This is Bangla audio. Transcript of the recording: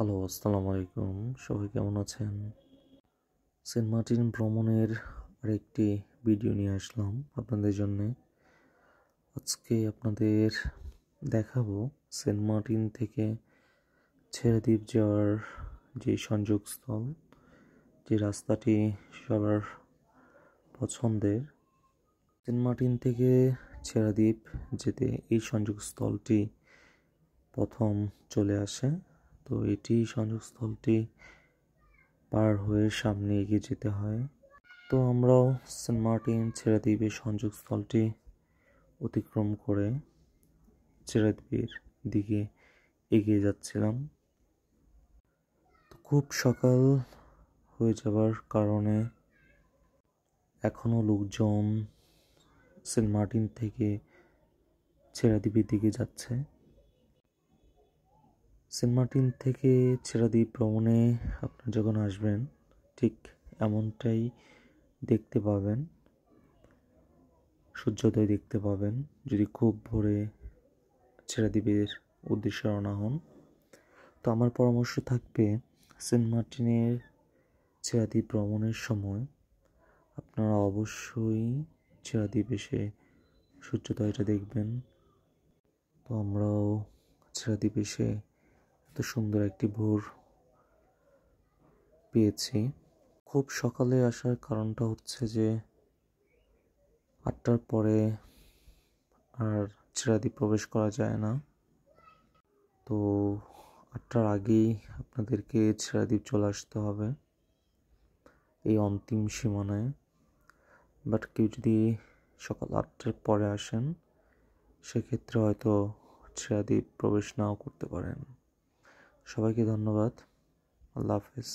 হ্যালো, আসসালামু আলাইকুম। সবাই কেমন আছেন? সেন্ট মার্টিন ভ্রমণের আরেকটি ভিডিও নিয়ে আসলাম আপনাদের জন্যে। আজকে আপনাদের দেখাবো সেন্ট মার্টিন থেকে ছেড়াদ্বীপ যাওয়ার যে সংযোগস্থল, যে রাস্তাটি সবার পছন্দের। সেন্ট মার্টিন থেকে ছেড়াদ্বীপ যেতে এই সংযোগস্থলটি প্রথম চলে আসে। তো এটি সংযোগস্থলটি পার হয়ে সামনে এগিয়ে যেতে হয়। তো আমরাও সেন্ট মার্টিন ছেড়াদ্বীপের সংযোগস্থলটি অতিক্রম করে ছেড়াদ্বীপের দিকে এগিয়ে যাচ্ছিলাম। তো খুব সকাল হয়ে যাওয়ার কারণে এখনও লোকজন সেন্ট মার্টিন থেকে ছেড়াদ্বীপের দিকে যাচ্ছে। সেন্ট মার্টিন থেকে ছেড়াদ্বীপ ভ্রমণে আপনারা যখন আসবেন ঠিক এমনটাই দেখতে পাবেন, সূর্যোদয় দেখতে পাবেন যদি খুব ভোরে ছেড়াদ্বীপের উদ্দেশ্যে রওনা হন। তো আমার পরামর্শ থাকবে সেন্ট মার্টিনের ছেড়াদ্বীপ ভ্রমণের সময় আপনারা অবশ্যই ছেড়াদ্বীপ এসে সূর্যোদয়টা দেখবেন। তো আমরাও ছেড়াদ্বীপ এসে এত সুন্দর একটি ভোর পেয়েছি। খুব সকালে আসার কারণটা হচ্ছে যে 8টার পরে আর ছেড়াদ্বীপ প্রবেশ করা যায় না। তো 8টার আগেই আপনাদেরকে ছেড়াদ্বীপ চলে আসতে হবে এই অন্তিম সীমানায়। বাট কেউ যদি সকাল 8টার পরে আসেন সেক্ষেত্রে হয়তো ছেড়াদ্বীপ প্রবেশ নাও করতে পারেন। সবাইকে ধন্যবাদ। আল্লাহ হাফেজ।